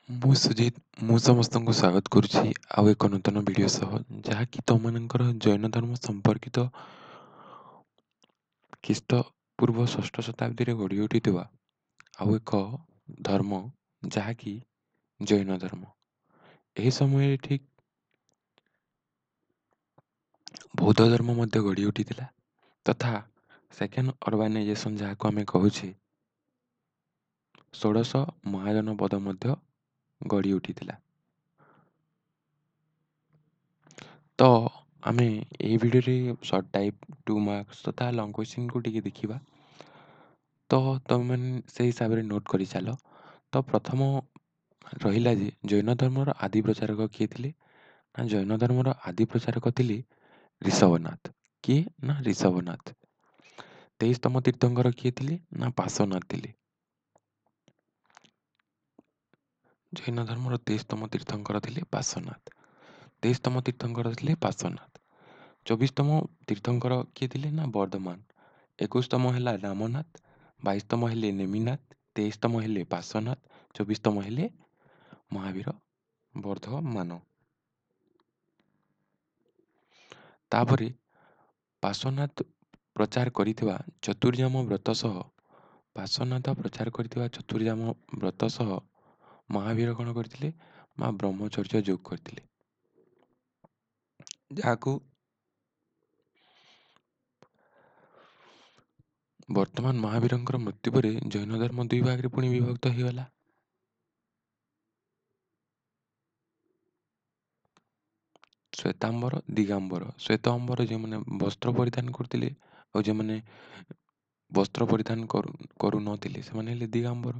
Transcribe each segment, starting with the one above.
ମୁଁ ସୁଜିତ୍ ମୁଁ ସମସ୍ତଙ୍କୁ ସ୍ୱାଗତ କରୁଛି ଆଉ ଏକ ନୂତନ ଭିଡ଼ିଓ ସହ, ଯାହାକି ତମମାନଙ୍କର ଜୈନ ଧର୍ମ ସମ୍ପର୍କିତ ଖ୍ରୀଷ୍ଟପୂର୍ବ ଷଷ୍ଠ ଶତାବ୍ଦୀରେ ଗଢ଼ି ଉଠିଥିବା ଆଉ ଏକ ଧର୍ମ, ଯାହାକି ଜୈନ ଧର୍ମ। ଏହି ସମୟରେ ଠିକ୍ ବୌଦ୍ଧ ଧର୍ମ ମଧ୍ୟ ଗଢ଼ି ଉଠିଥିଲା ତଥା ସେକେଣ୍ଡ ଅର୍ବାନାଇଜେସନ୍ ଯାହାକୁ ଆମେ କହୁଛେ, ଷୋଡ଼ଶ ମହାଜନପଦ ମଧ୍ୟ ଗଢ଼ି ଉଠିଥିଲା। ତ ଆମେ ଏହି ଭିଡ଼ିଓରେ ସର୍ଟ ଟାଇପ୍ 2 ମାର୍କ୍ସ ତଥା ଲଙ୍ଗ କ୍ୱେଶ୍ଚିନ୍‌କୁ ଟିକେ ଦେଖିବା। ତ ତମେମାନେ ସେଇ ହିସାବରେ ନୋଟ୍ କରିଚାଲ। ତ ପ୍ରଥମ ରହିଲା ଯେ ଜୈନ ଧର୍ମର ଆଦି ପ୍ରଚାରକ କିଏ ଥିଲେ? ନା ଜୈନ ଧର୍ମର ଆଦି ପ୍ରଚାରକ ଥିଲେ ଋଷଭନାଥ। କିଏ? ନା ଋଷଭନାଥ। 23ତମ ତୀର୍ଥଙ୍କର କିଏ ଥିଲେ? ନା ପାର୍ଶ୍ୱନାଥ ଥିଲେ। ଜୈନ ଧର୍ମର 23ତମ ତୀର୍ଥଙ୍କର ଥିଲେ ପାର୍ଶ୍ୱନାଥ। 23ତମ ତୀର୍ଥଙ୍କର ଥିଲେ ପାର୍ଶ୍ୱନାଥ। 24ତମ ତୀର୍ଥଙ୍କର କିଏ ଥିଲେ? ନା ବର୍ଦ୍ଧମାନ। 21ତମ ହେଲା ରାମନାଥ। 22ତମ ହେଲେ ନେମିନାଥ। 23ତମ ହେଲେ ପାର୍ଶ୍ୱନାଥ। 24ତମ ହେଲେ ମହାବୀର ବର୍ଦ୍ଧମାନ। ତାପରେ ପାର୍ଶ୍ୱନାଥ ପ୍ରଚାର କରିଥିବା ଚତୁର୍ଯାମ ବ୍ରତ ସହ ମହାବୀର କ'ଣ କରିଥିଲେ? ନା ବ୍ରହ୍ମଚର୍ଯ୍ୟ ଯୋଗ କରିଥିଲେ, ଯାହାକୁ ବର୍ତ୍ତମାନ ମହାବୀରଙ୍କର ମୃତ୍ୟୁ ପରେ ଜୈନ ଧର୍ମ ଦୁଇ ଭାଗରେ ପୁଣି ବିଭକ୍ତ ହୋଇଗଲା। ଶ୍ୱେତାମ୍ବର, ଦିଗାମ୍ବର। ଶ୍ୱେତ ଅମ୍ବର ଯେଉଁମାନେ ବସ୍ତ୍ର ପରିଧାନ କରୁଥିଲେ ଆଉ ଯେଉଁମାନେ ବସ୍ତ୍ର ପରିଧାନ କରୁନଥିଲେ ସେମାନେ ହେଲେ ଦିଗାମ୍ବର।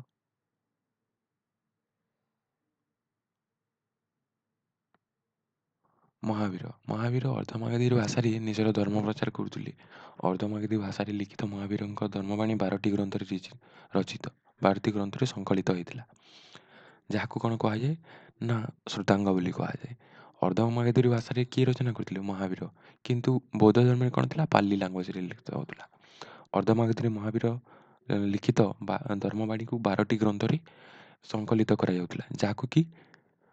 ମହାବୀର ଅର୍ଦ୍ଧମାଗଧୀ ଭାଷାରେ ନିଜର ଧର୍ମ ପ୍ରଚାର କରୁଥିଲେ। ଅର୍ଦ୍ଧମାଗଧୀ ଭାଷାରେ ଲିଖିତ ମହାବୀରଙ୍କ ଧର୍ମବାଣୀ 12ଟି ଗ୍ରନ୍ଥରେ ରଚିତ, 12ଟି ଗ୍ରନ୍ଥରେ ସଂକଳିତ ହୋଇଥିଲା, ଯାହାକୁ କ'ଣ କୁହାଯାଏ? ନା ଶ୍ରୁତାଙ୍ଗ ବୋଲି କୁହାଯାଏ। ଅର୍ଦ୍ଧମାଗଧୀ ଭାଷାରେ କିଏ ରଚନା କରିଥିଲେ? ମହାବୀର। କିନ୍ତୁ ବୌଦ୍ଧ ଧର୍ମରେ କ'ଣ ଥିଲା? ପାଲି ଲାଙ୍ଗୁଏଜରେ ଲିଖିତ ହେଉଥିଲା। ଅର୍ଦ୍ଧମାଗଧୀରେ ମହାବୀର ଲିଖିତ ଧର୍ମବାଣୀକୁ 12ଟି ଗ୍ରନ୍ଥରେ ସଂକଳିତ କରାଯାଉଥିଲା, ଯାହାକୁ କି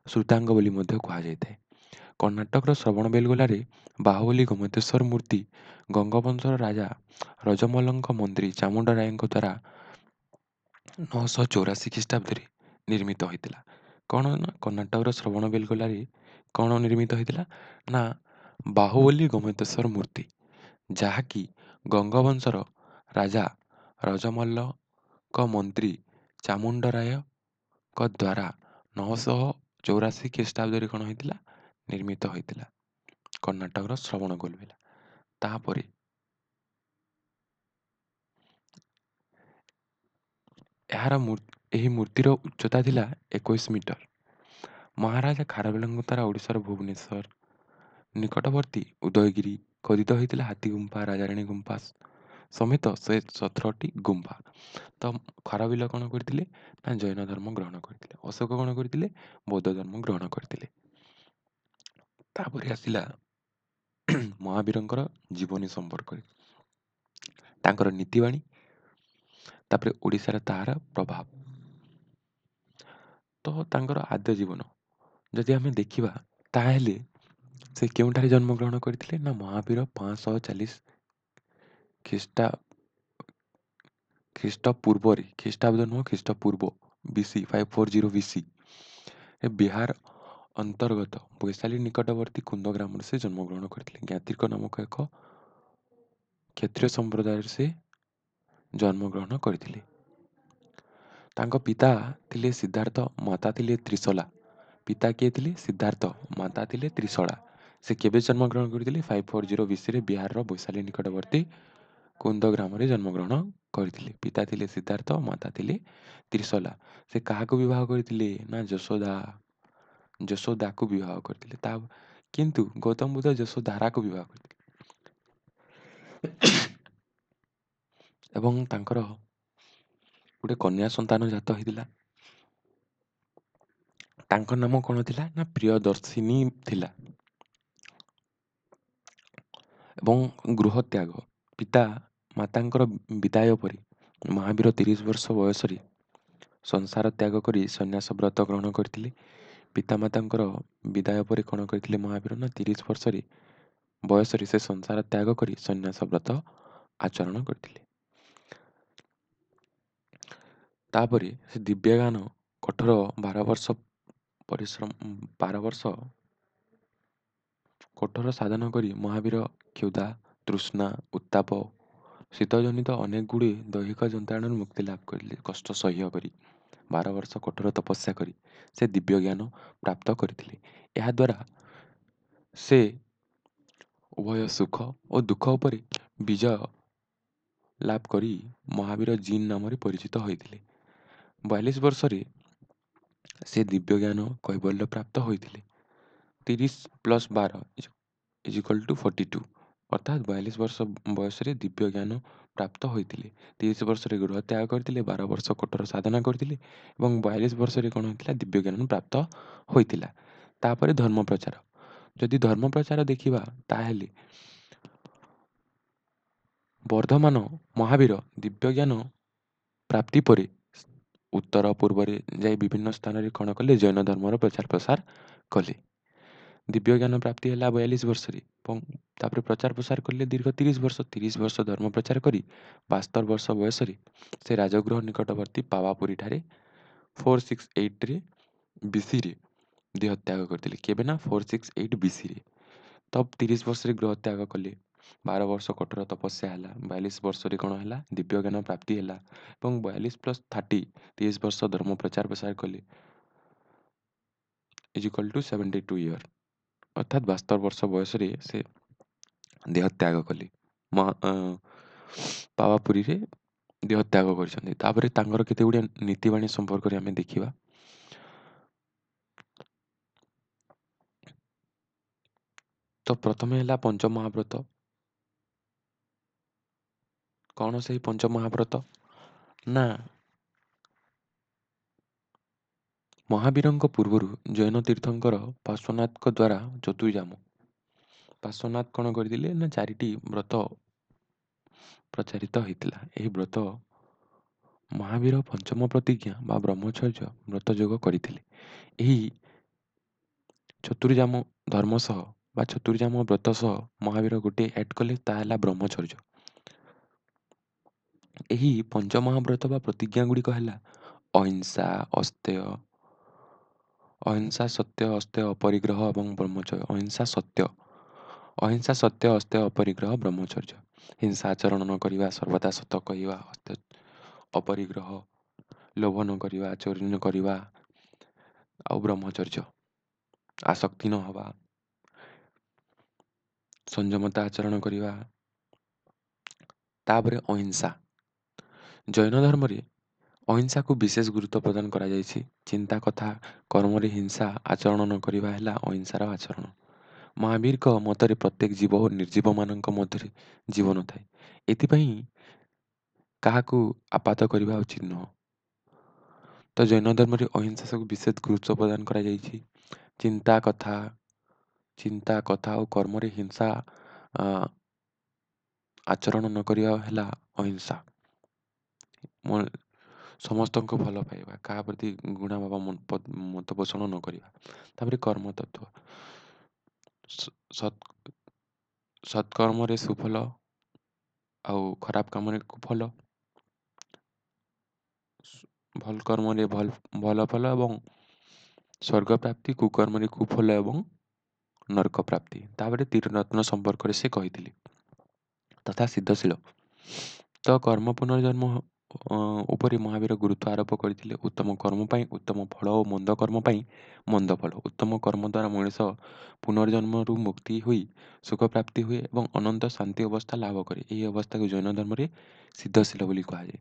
ଶ୍ରୁତାଙ୍ଗ ବୋଲି ମଧ୍ୟ କୁହାଯାଇଥାଏ। କର୍ଣ୍ଣାଟକର ଶ୍ରବଣବେଲଗୋଲାରେ ବାହୁବଲି ଗୋମତେଶ୍ୱର ମୂର୍ତ୍ତି ଗଙ୍ଗବଂଶର ରାଜା ରଜମଲଙ୍କ ମନ୍ତ୍ରୀ ଚାମୁଣ୍ଡରାୟଙ୍କ ଦ୍ୱାରା 984 ଖ୍ରୀଷ୍ଟାବ୍ଦରେ ନିର୍ମିତ ହୋଇଥିଲା। କ'ଣ? ନା କର୍ଣ୍ଣାଟକର ଶ୍ରବଣବେଲଗୋଲାରେ କ'ଣ ନିର୍ମିତ ହୋଇଥିଲା? ନା ବାହୁବଲି ଗୋମତେଶ୍ୱର ମୂର୍ତ୍ତି, ଯାହାକି ଗଙ୍ଗବଂଶର ରାଜା ରଜମଲ୍ଲଙ୍କ ମନ୍ତ୍ରୀ ଚାମୁଣ୍ଡରାୟଙ୍କ ଦ୍ୱାରା 984 ଖ୍ରୀଷ୍ଟାବ୍ଦରେ କ'ଣ ହୋଇଥିଲା? ନିର୍ମିତ ହୋଇଥିଲା କର୍ଣ୍ଣାଟକର ଶ୍ରବଣବେଲଗୋଲା। ତାପରେ ଏହି ମୂର୍ତ୍ତିର ଉଚ୍ଚତା ଥିଲା 21 ମିଟର। ମହାରାଜା ଖାରବେଳଙ୍କ ଦ୍ୱାରା ଓଡ଼ିଶାର ଭୁବନେଶ୍ୱର ନିକଟବର୍ତ୍ତୀ ଉଦୟଗିରି ଖୋଦିତ ହୋଇଥିଲା ହାତୀଗୁମ୍ଫା, ରାଜାରାଣୀ ଗୁମ୍ଫା ସମେତ 17ଟି ଗୁମ୍ଫା। ତ ଖାରବେଳ କ'ଣ କରିଥିଲେ? ନା ଜୈନ ଧର୍ମ ଗ୍ରହଣ କରିଥିଲେ। ଅଶୋକ କ'ଣ କରିଥିଲେ? ବୌଦ୍ଧ ଧର୍ମ ଗ୍ରହଣ କରିଥିଲେ। ତାପରେ ଆସିଲା ମହାବୀରଙ୍କର ଜୀବନୀ ସମ୍ପର୍କରେ, ତାଙ୍କର ନୀତିବାଣୀ, ତାପରେ ଓଡ଼ିଶାରେ ତାହାର ପ୍ରଭାବ। ତ ତାଙ୍କର ଆଦ୍ୟ ଜୀବନ ଯଦି ଆମେ ଦେଖିବା, ତାହେଲେ ସେ କେଉଁଠାରେ ଜନ୍ମଗ୍ରହଣ କରିଥିଲେ? ନା ମହାବୀର 540 ଖ୍ରୀଷ୍ଟପୂର୍ବରେ, ଖ୍ରୀଷ୍ଟାବ୍ଦ ନୁହଁ ଖ୍ରୀଷ୍ଟପୂର୍ବ, BC 540 BC ବିହାର ଅନ୍ତର୍ଗତ ବୈଶାଳୀ ନିକଟବର୍ତ୍ତୀ କୁନ୍ଦ ଗ୍ରାମରେ ସେ ଜନ୍ମଗ୍ରହଣ କରିଥିଲେ। ଜ୍ଞାତିକ ନାମକ ଏକ କ୍ଷତ୍ରିୟ ସମ୍ପ୍ରଦାୟରେ ସେ ଜନ୍ମଗ୍ରହଣ କରିଥିଲେ। ତାଙ୍କ ପିତା ଥିଲେ ସିଦ୍ଧାର୍ଥ, ମାତା ଥିଲେ ତ୍ରିଶଲା। ପିତା କିଏ ଥିଲେ? ସିଦ୍ଧାର୍ଥ, ମାତା ଥିଲେ ତ୍ରିଶଳା। ସେ କେବେ ଜନ୍ମଗ୍ରହଣ କରିଥିଲେ? 540 BCରେ ବିହାରର ବୈଶାଳୀ ନିକଟବର୍ତ୍ତୀ କୁନ୍ଦ ଗ୍ରାମରେ ଜନ୍ମଗ୍ରହଣ କରିଥିଲେ। ପିତା ଥିଲେ ସିଦ୍ଧାର୍ଥ, ମାତା ଥିଲେ ତ୍ରିଶଲା। ସେ କାହାକୁ ବିବାହ କରିଥିଲେ? ନା ଯଶୋଦାକୁ ବିବାହ କରିଥିଲେ। କିନ୍ତୁ ଗୌତମ ବୁଦ୍ଧ ଯଶୋଧାରାକୁ ବିବାହ କରିଥିଲେ ଏବଂ ତାଙ୍କର ଗୋଟେ କନ୍ୟା ସନ୍ତାନ ଜାତ ହୋଇଥିଲା। ତାଙ୍କ ନାମ କ'ଣ ଥିଲା? ନା ପ୍ରିୟଦର୍ଶିନୀ ଥିଲା। ଏବଂ ଗୃହତ୍ୟାଗ, ପିତା ମାତାଙ୍କର ବିଦାୟ ପରେ ମହାବୀର 30 ବର୍ଷ ବୟସରେ ସଂସାର ତ୍ୟାଗ କରି ସନ୍ନ୍ୟାସ ବ୍ରତ ଗ୍ରହଣ କରିଥିଲେ। ପିତାମାତାଙ୍କର ବିଦାୟ ପରେ କ'ଣ କରିଥିଲେ ମହାବୀର ନା 30 ବୟସରେ ସେ ସଂସାର ତ୍ୟାଗ କରି ସନ୍ନ୍ୟାସ ବ୍ରତ ଆଚରଣ କରିଥିଲେ। ତାପରେ ସେ ଦିବ୍ୟଜ୍ଞାନ କଠୋର 12 ବର୍ଷ କଠୋର ସାଧନ କରି ମହାବୀର କ୍ଷୁଧା, ତୃଷ୍ଣା, ଉତ୍ତାପ, ଶୀତଜନିତ ଅନେକ ଗୁଡ଼ିଏ ଦୈହିକ ଯନ୍ତ୍ରଣାରୁ ମୁକ୍ତି ଲାଭ କରିଲେ। କଷ୍ଟ ସହ୍ୟ କରି 12 ବର୍ଷ କଠୋର ତପସ୍ୟା କରି ସେ ଦିବ୍ୟ ଜ୍ଞାନ ପ୍ରାପ୍ତ କରିଥିଲେ। ଏହାଦ୍ୱାରା ସେ ଉଭୟ ସୁଖ ଓ ଦୁଃଖ ଉପରେ ବିଜୟ ଲାଭ କରି ମହାବୀର ଜିନ୍ ନାମରେ ପରିଚିତ ହୋଇଥିଲେ। 42 ବର୍ଷରେ ସେ ଦିବ୍ୟ ଜ୍ଞାନ କୈବଲ୍ୟ ପ୍ରାପ୍ତ ହୋଇଥିଲେ। 30+12 = 42 ଅର୍ଥାତ୍ 42 ବର୍ଷ ବୟସରେ ଦିବ୍ୟ ଜ୍ଞାନ ପ୍ରାପ୍ତ ହୋଇଥିଲେ। 30 ବର୍ଷରେ ଗୃହ ତ୍ୟାଗ କରିଥିଲେ, 12 ବର୍ଷ କଠୋର ସାଧନା କରିଥିଲେ ଏବଂ 42 ବର୍ଷରେ କ'ଣ ହୋଇଥିଲା ଦିବ୍ୟ ଜ୍ଞାନ ପ୍ରାପ୍ତ ହୋଇଥିଲା। ତାପରେ ଧର୍ମ ପ୍ରଚାର। ଯଦି ଧର୍ମ ପ୍ରଚାର ଦେଖିବା ତାହେଲେ ବର୍ଦ୍ଧମାନ ମହାବୀର ଦିବ୍ୟଜ୍ଞାନ ପ୍ରାପ୍ତି ପରେ ଉତ୍ତର ପୂର୍ବରେ ଯାଇ ବିଭିନ୍ନ ସ୍ଥାନରେ କ'ଣ କଲେ ଜୈନ ଧର୍ମର ପ୍ରଚାର ପ୍ରସାର କଲେ। ଦିବ୍ୟଜ୍ଞାନ ପ୍ରାପ୍ତି ହେଲା 42 ବର୍ଷରେ ଏବଂ ତାପରେ ପ୍ରଚାର ପ୍ରସାର କଲେ ଦୀର୍ଘ 30 ବର୍ଷ। 30 ବର୍ଷ ଧର୍ମ ପ୍ରଚାର କରି 72 ବର୍ଷ ବୟସରେ ସେ ରାଜଗୃହ ନିକଟବର୍ତ୍ତୀ ପାୱାପୁରୀଠାରେ 468 BCରେ ଦେହତ୍ୟାଗ କରିଥିଲେ। କେବେ ନା 468 BCରେ। ତ 30 ବର୍ଷରେ ଗୃହ ତ୍ୟାଗ କଲେ, 12 ବର୍ଷ କଠୋର ତପସ୍ୟା ହେଲା, 42 ବର୍ଷରେ କ'ଣ ହେଲା ଦିବ୍ୟଜ୍ଞାନ ପ୍ରାପ୍ତି ହେଲା ଏବଂ 42+30 30 ବର୍ଷ ଧର୍ମ ପ୍ରଚାର ପ୍ରସାର କଲେ = 72 ଇୟର ଅର୍ଥାତ୍ 72 ବର୍ଷ ବୟସରେ ସେ ଦେହତ୍ୟାଗ କଲେ। ପାୱାପୁରୀରେ ଦେହତ୍ୟାଗ କରିଛନ୍ତି। ତାପରେ ତାଙ୍କର କେତେ ଗୁଡ଼ିଏ ନୀତିବାଣୀ ସମ୍ପର୍କରେ ଆମେ ଦେଖିବା। ତ ପ୍ରଥମେ ହେଲା ପଞ୍ଚମହାବ୍ରତ। କ'ଣ ସେହି ପଞ୍ଚମହାବ୍ରତ? ନା ମହାବୀରଙ୍କ ପୂର୍ବରୁ ଜୈନ ତୀର୍ଥଙ୍କର ପାର୍ଶ୍ୱନାଥଙ୍କ ଦ୍ୱାରା ଚତୁର୍ଯାମ। ପାର୍ଶ୍ୱନାଥ କ'ଣ କରିଥିଲେ ନା 4ଟି ବ୍ରତ ପ୍ରଚାରିତ ହୋଇଥିଲା। ଏହି ବ୍ରତ ମହାବୀର ପଞ୍ଚମ ପ୍ରତିଜ୍ଞା ବା ବ୍ରହ୍ମଚର୍ଯ୍ୟ ବ୍ରତ ଯୋଗ କରିଥିଲେ। ଏହି ଚତୁର୍ଯାମ ଧର୍ମ ସହ ବା ଚତୁର୍ଯାମ ବ୍ରତ ସହ ମହାବୀର ଗୋଟିଏ ଆଡ୍ କଲେ, ତାହା ହେଲା ବ୍ରହ୍ମଚର୍ଯ୍ୟ। ଏହି ପଞ୍ଚମହାବ୍ରତ ବା ପ୍ରତିଜ୍ଞା ଗୁଡ଼ିକ ହେଲା ଅହିଂସା, ସତ୍ୟ, ଅସ୍ତେୟ, ଅପରିଗ୍ରହ ଏବଂ ବ୍ରହ୍ମଚର୍ଯ୍ୟ। ଅହିଂସା, ସତ୍ୟ, ଅସ୍ତେୟ, ଅପରିଗ୍ରହ, ବ୍ରହ୍ମଚର୍ଯ୍ୟ। ହିଂସା ଆଚରଣ ନ କରିବା, ସର୍ବଦା ସତ କହିବା, ଅପରିଗ୍ରହ, ଲୋଭ ନ କରିବା, ଚୋରି ନ କରିବା ଆଉ ବ୍ରହ୍ମଚର୍ଯ୍ୟ, ଆସକ୍ତି ନ ହେବା, ସଂଯମତା ଆଚରଣ କରିବା। ତାପରେ ଅହିଂସା। ଜୈନ ଧର୍ମରେ ଅହିଂସାକୁ ବିଶେଷ ଗୁରୁତ୍ୱ ପ୍ରଦାନ କରାଯାଇଛି। ଚିନ୍ତା, କଥା, କର୍ମରେ ହିଂସା ଆଚରଣ ନ କରିବା ହେଲା ଅହିଂସାର ଆଚରଣ। ମହାବୀରଙ୍କ ମତରେ ପ୍ରତ୍ୟେକ ଜୀବ ଓ ନିର୍ଜୀବମାନଙ୍କ ମଧ୍ୟରେ ଜୀବନ ଥାଏ। ଏଥିପାଇଁ କାହାକୁ ଆପାତ କରିବା ଉଚିତ ନୁହଁ। ତ ଜୈନ ଧର୍ମରେ ଅହିଂସାକୁ ବିଶେଷ ଗୁରୁତ୍ୱ ପ୍ରଦାନ କରାଯାଇଛି। ଚିନ୍ତା, କଥା ଓ କର୍ମରେ ହିଂସା ଆଚରଣ ନ କରିବା ହେଲା ଅହିଂସା। ସମସ୍ତଙ୍କୁ ଭଲ ପାଇବା, କାହା ପ୍ରତି ଘୃଣା ଭାବ ମତ ପୋଷଣ ନ କରିବା। ତାପରେ କର୍ମ ତତ୍ତ୍ୱ। ସତ୍କର୍ମରେ ସୁଫଳ ଆଉ ଖରାପ କାମରେ କୁଫଳ। ଭଲ କର୍ମରେ ଭଲ ଫଳ ଏବଂ ସ୍ୱର୍ଗ ପ୍ରାପ୍ତି, କୁକର୍ମରେ କୁଫଳ ଏବଂ ନରକ ପ୍ରାପ୍ତି। ତାପରେ ତ୍ରିରତ୍ନ ସମ୍ପର୍କରେ ସେ କହିଥିଲେ ତଥା ସିଦ୍ଧଶୀଳ। ତ କର୍ମ ପୁନର୍ଜନ୍ମ ଉପରେ ମହାବୀର ଗୁରୁତ୍ୱ ଆରୋପ କରିଥିଲେ। ଉତ୍ତମ କର୍ମ ପାଇଁ ଉତ୍ତମ ଫଳ ଓ ମନ୍ଦ କର୍ମ ପାଇଁ ମନ୍ଦ ଫଳ। ଉତ୍ତମ କର୍ମ ଦ୍ୱାରା ମଣିଷ ପୁନର୍ଜନ୍ମରୁ ମୁକ୍ତି ହୋଇ ସୁଖ ପ୍ରାପ୍ତି ହୁଏ ଏବଂ ଅନନ୍ତ ଶାନ୍ତି ଅବସ୍ଥା ଲାଭ କରେ। ଏହି ଅବସ୍ଥାକୁ ଜୈନ ଧର୍ମରେ ସିଦ୍ଧଶୀଳ ବୋଲି କୁହାଯାଏ।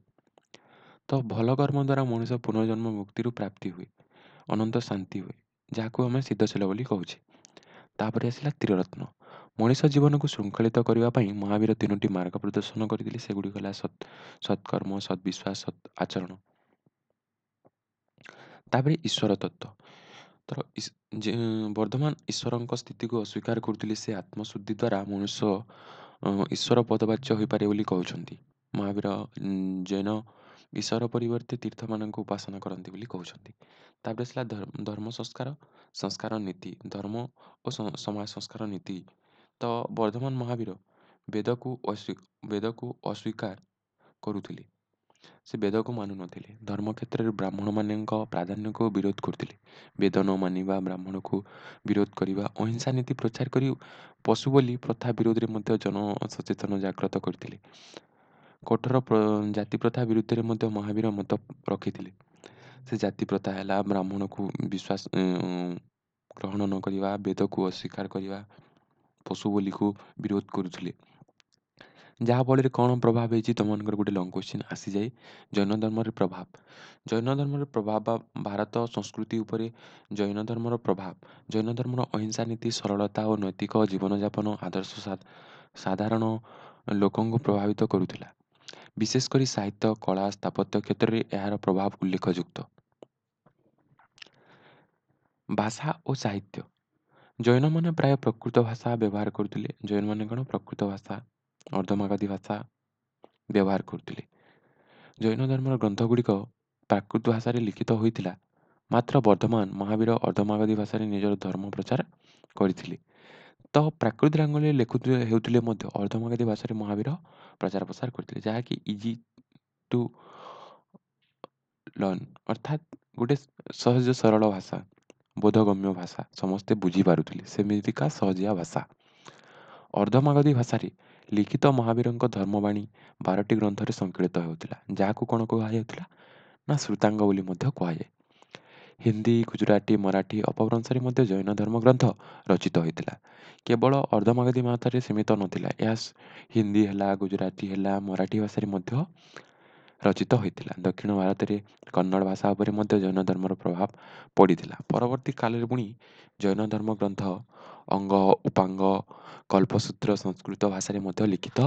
ତ ଭଲ କର୍ମ ଦ୍ୱାରା ମଣିଷ ପୁନର୍ଜନ୍ମ ମୁକ୍ତିରୁ ପ୍ରାପ୍ତି ହୁଏ, ଅନନ୍ତ ଶାନ୍ତି ହୁଏ, ଯାହାକୁ ଆମେ ସିଦ୍ଧଶୀଳ ବୋଲି କହୁଛେ। ତାପରେ ଆସିଲା ତ୍ରିରତ୍ନ। ମଣିଷ ଜୀବନକୁ ଶୃଙ୍ଖଳିତ କରିବା ପାଇଁ ମହାବୀର 3ଟି ମାର୍ଗ ପ୍ରଦର୍ଶନ କରିଥିଲେ। ସେଗୁଡ଼ିକ ହେଲା ସତ୍କର୍ମ, ସଦ୍ବିଶ୍ୱାସ, ସତ୍ ଆଚରଣ। ତାପରେ ଈଶ୍ୱର ତତ୍ତ୍ୱ। ବର୍ଦ୍ଧମାନ ଈଶ୍ୱରଙ୍କ ସ୍ଥିତିକୁ ଅସ୍ୱୀକାର କରୁଥିଲେ। ସେ ଆତ୍ମଶୁଦ୍ଧି ଦ୍ୱାରା ମନୁଷ୍ୟ ଈଶ୍ୱର ପଦବାଚ୍ୟ ହୋଇପାରେ ବୋଲି କହୁଛନ୍ତି। ମହାବୀର ଜୈନ ଈଶ୍ୱର ପରିବର୍ତ୍ତେ ତୀର୍ଥମାନଙ୍କୁ ଉପାସନା କରନ୍ତି ବୋଲି କହୁଛନ୍ତି। ତାପରେ ଆସିଲା ଧର୍ମ ସଂସ୍କାର, ସଂସ୍କାର ନୀତି, ଧର୍ମ ଓ ସମାଜ ସଂସ୍କାର ନୀତି। ତ ବର୍ଦ୍ଧମାନ ମହାବୀର ବେଦକୁ ଅସ୍ୱୀକାର କରୁଥିଲେ। ସେ ବେଦକୁ ମାନୁନଥିଲେ। ଧର୍ମ କ୍ଷେତ୍ରରେ ବ୍ରାହ୍ମଣମାନଙ୍କ ପ୍ରାଧାନ୍ୟକୁ ବିରୋଧ କରୁଥିଲେ। ବେଦ ନ ମାନିବା, ବ୍ରାହ୍ମଣକୁ ବିରୋଧ କରିବା, ଅହିଂସା ନୀତି ପ୍ରଚାର କରି ପଶୁ ବୋଲି ପ୍ରଥା ବିରୋଧରେ ମଧ୍ୟ ଜନସଚେତନ ଜାଗ୍ରତ କରିଥିଲେ। କଠୋର ଜାତି ପ୍ରଥା ବିରୁଦ୍ଧରେ ମଧ୍ୟ ମହାବୀର ମତ ରଖିଥିଲେ। ସେ ଜାତି ପ୍ରଥା ହେଲା ବ୍ରାହ୍ମଣକୁ ବିଶ୍ୱାସ ଗ୍ରହଣ ନ କରିବା, ବେଦକୁ ଅସ୍ୱୀକାର କରିବା, ପଶୁ ବୋଲିକୁ ବିରୋଧ କରୁଥିଲେ। ଯାହାଫଳରେ କ'ଣ ପ୍ରଭାବ ହେଇଛି ତୁମମାନଙ୍କର ଗୋଟେ ଲଙ୍ଗ୍ କ୍ୱେଶ୍ଚିନ୍ ଆସିଯାଏ। ଜୈନ ଧର୍ମର ପ୍ରଭାବ। ଜୈନ ଧର୍ମର ପ୍ରଭାବ ବା ଭାରତ ସଂସ୍କୃତି ଉପରେ ଜୈନ ଧର୍ମର ପ୍ରଭାବ। ଜୈନ ଧର୍ମର ଅହିଂସା ନୀତି, ସରଳତା ଓ ନୈତିକ ଜୀବନଯାପନ ଆଦର୍ଶ ସାଧାରଣ ଲୋକଙ୍କୁ ପ୍ରଭାବିତ କରୁଥିଲା। ବିଶେଷ କରି ସାହିତ୍ୟ, କଳା, ସ୍ଥାପତ୍ୟ କ୍ଷେତ୍ରରେ ଏହାର ପ୍ରଭାବ ଉଲ୍ଲେଖଯୁକ୍ତ। ଭାଷା ଓ ସାହିତ୍ୟ। ଜୈନମାନେ ପ୍ରାୟ ପ୍ରକୃତ ଭାଷା ବ୍ୟବହାର କରୁଥିଲେ। ଜୈନମାନେ କ'ଣ ପ୍ରକୃତ ଭାଷା, ଅର୍ଦ୍ଧମାଗଧୀ ଭାଷା ବ୍ୟବହାର କରୁଥିଲେ। ଜୈନ ଧର୍ମର ଗ୍ରନ୍ଥଗୁଡ଼ିକ ପ୍ରାକୃତ ଭାଷାରେ ଲିଖିତ ହୋଇଥିଲା। ମାତ୍ର ବର୍ଦ୍ଧମାନ ମହାବୀର ଅର୍ଦ୍ଧମାଗଧୀ ଭାଷାରେ ନିଜର ଧର୍ମ ପ୍ରଚାର କରିଥିଲେ। ତ ପ୍ରାକୃତ ଲାଙ୍ଗୁଏଜରେ ହେଉଥିଲେ ମଧ୍ୟ ଅର୍ଦ୍ଧମାଗଧୀ ଭାଷାରେ ମହାବୀର ପ୍ରଚାର ପ୍ରସାର କରିଥିଲେ, ଯାହାକି ଇଜି ଟୁ ଲର୍ନ, ଅର୍ଥାତ୍ ଗୋଟେ ସହଜ ସରଳ ଭାଷା, ବୋଧଗମ୍ୟ ଭାଷା, ସମସ୍ତେ ବୁଝିପାରୁଥିଲେ, ସେମିତିକା ସହଜିଆ ଭାଷା। ଅର୍ଦ୍ଧମାଗଧୀ ଭାଷାରେ ଲିଖିତ ମହାବୀରଙ୍କ ଧର୍ମବାଣୀ 12ଟି ଗ୍ରନ୍ଥରେ ସଂକଳିତ ହେଉଥିଲା, ଯାହାକୁ କ'ଣ କୁହାଯାଉଥିଲା ନା ଶ୍ରୁତାଙ୍ଗ ବୋଲି ମଧ୍ୟ କୁହାଯାଏ। ହିନ୍ଦୀ, ଗୁଜୁରାଟୀ, ମରାଠୀ ଅପଭ୍ରଂଶରେ ମଧ୍ୟ ଜୈନ ଧର୍ମ ଗ୍ରନ୍ଥ ରଚିତ ହୋଇଥିଲା। କେବଳ ଅର୍ଦ୍ଧମାଗଧୀ ଭାଷାରେ ସୀମିତ ନଥିଲା, ଏହା ହିନ୍ଦୀ ହେଲା, ଗୁଜୁରାଟୀ ହେଲା, ମରାଠୀ ଭାଷାରେ ମଧ୍ୟ ରଚିତ ହୋଇଥିଲା। ଦକ୍ଷିଣ ଭାରତରେ କନ୍ନଡ଼ ଭାଷା ଉପରେ ମଧ୍ୟ ଜୈନ ଧର୍ମର ପ୍ରଭାବ ପଡ଼ିଥିଲା। ପରବର୍ତ୍ତୀ କାଳରେ ପୁଣି ଜୈନ ଧର୍ମ ଗ୍ରନ୍ଥ ଅଙ୍ଗ, ଉପାଙ୍ଗ, କଳ୍ପସୂତ୍ର ସଂସ୍କୃତ ଭାଷାରେ ମଧ୍ୟ ଲିଖିତ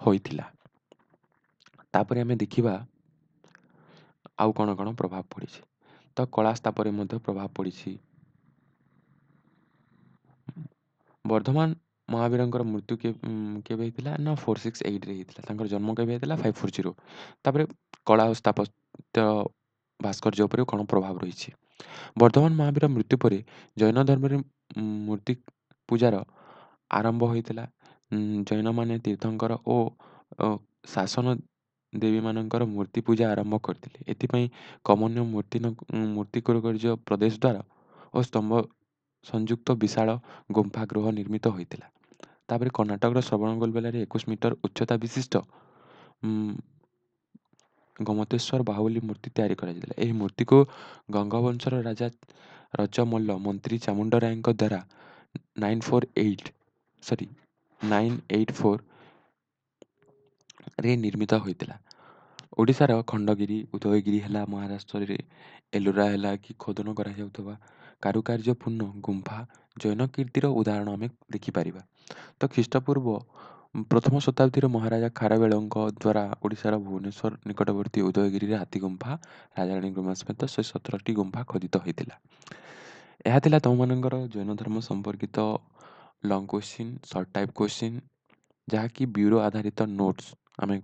ହୋଇଥିଲା। ତାପରେ ଆମେ ଦେଖିବା ଆଉ କ'ଣ କ'ଣ ପ୍ରଭାବ ପଡ଼ିଛି। ତ କଳା ସ୍ଥାପରେ ମଧ୍ୟ ପ୍ରଭାବ ପଡ଼ିଛି। ବର୍ଦ୍ଧମାନ ମହାବୀରଙ୍କର ମୃତ୍ୟୁ କେବେ ହେଇଥିଲା ନା 468ରେ ହେଇଥିଲା। ତାଙ୍କର ଜନ୍ମ କେବେ ହେଇଥିଲା 540। ତାପରେ କଳା ଓ ସ୍ଥାପତ୍ୟ ଭାସ୍କର୍ଯ୍ୟ ଉପରେ କ'ଣ ପ୍ରଭାବ ରହିଛି। ବର୍ଦ୍ଧମାନ ମହାବୀର ମୃତ୍ୟୁ ପରେ ଜୈନ ଧର୍ମରେ ମୂର୍ତ୍ତି ପୂଜାର ଆରମ୍ଭ ହୋଇଥିଲା। ଜୈନମାନେ ତୀର୍ଥଙ୍କର ଓ ଶାସନ ଦେବୀମାନଙ୍କର ମୂର୍ତ୍ତି ପୂଜା ଆରମ୍ଭ କରିଥିଲେ। ଏଥିପାଇଁ କମନୀୟ ମୂର୍ତ୍ତି କାରୁକାର୍ଯ୍ୟ ପ୍ରଦେଶ ଦ୍ୱାର ଓ ସ୍ତମ୍ଭ ସଂଯୁକ୍ତ ବିଶାଳ ଗୁମ୍ଫା ଗୃହ ନିର୍ମିତ ହୋଇଥିଲା। ତାପରେ କର୍ଣ୍ଣାଟକର ଶ୍ରବଣବେଲଗୋଲାରେ 21 ମିଟର ଉଚ୍ଚତା ବିଶିଷ୍ଟ ଗୋମତେଶ୍ୱର ବାହୁବଳୀ ମୂର୍ତ୍ତି ତିଆରି କରାଯାଇଥିଲା। ଏହି ମୂର୍ତ୍ତିକୁ ଗଙ୍ଗବଂଶର ରାଜା ରଜମଲ୍ଲ ମନ୍ତ୍ରୀ ଚାମୁଣ୍ଡରାୟଙ୍କ ଦ୍ୱାରା 984ରେ ନିର୍ମିତ ହୋଇଥିଲା। ଓଡ଼ିଶାର ଖଣ୍ଡଗିରି, ଉଦୟଗିରି ହେଲା, ମହାରାଷ୍ଟ୍ରରେ ଏଲୋରା ହେଲା କି ଖୋଦନ କରାଯାଉଥିବା କାରୁକାର୍ଯ୍ୟପୂର୍ଣ୍ଣ ଗୁମ୍ଫା ଜୈନ କୀର୍ତ୍ତିର ଉଦାହରଣ ଆମେ ଦେଖିପାରିବା। ତ ଖ୍ରୀଷ୍ଟପୂର୍ବ ପ୍ରଥମ ଶତାବ୍ଦୀର ମହାରାଜା ଖାରବେଳଙ୍କ ଦ୍ୱାରା ଓଡ଼ିଶାର ଭୁବନେଶ୍ୱର ନିକଟବର୍ତ୍ତୀ ଉଦୟଗିରିରେ ହାତୀଗୁମ୍ଫା, ରାଜାରାଣୀ ଗୁମ୍ଫା ସମେତ 117ଟି ଗୁମ୍ଫା ଖୋଦିତ ହୋଇଥିଲା। ଏହା ଥିଲା ତୁମମାନଙ୍କର ଜୈନ ଧର୍ମ ସମ୍ପର୍କିତ long question, short type question, ଯାହାକି ବ୍ୟୁରୋ ଆଧାରିତ ନୋଟ୍ସ ଆମେ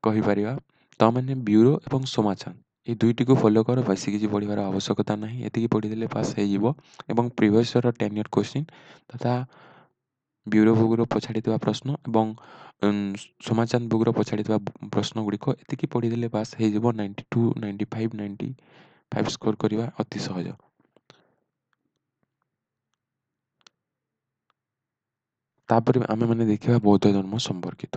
କହିପାରିବା। ତୁମମାନେ ବ୍ୟୁରୋ ଏବଂ ସମାଚାର এই ଦୁଇଟିକୁ ଫଲୋ କର, ବେଶୀ କିଛି ପଢ଼ିବାର ଆବଶ୍ୟକତା ନାହିଁ। ଏତିକି ପଢ଼ିଦେଲେ ପାସ୍ ହେଇଯିବ। ଏବଂ ପ୍ରିଭିୟସ୍ ଇୟର୍ର 10 ଇୟର୍ କ୍ୱେଶ୍ଚିନ୍ ତଥା ବ୍ୟୁରୋ ବୁକ୍ର ପଛାଡ଼ିଥିବା ପ୍ରଶ୍ନ ଏବଂ ସମାଚାର ବୁକ୍ର ପଛାଡ଼ିଥିବା ପ୍ରଶ୍ନ ଗୁଡ଼ିକ ଏତିକି ପଢ଼ିଦେଲେ ପାସ୍ ହେଇଯିବ। 92, 95, 95 ସ୍କୋର୍ କରିବା ଅତି ସହଜ। ତାପରେ ଆମେମାନେ ଦେଖିବା ବୌଦ୍ଧ ଧର୍ମ ସମ୍ପର୍କିତ।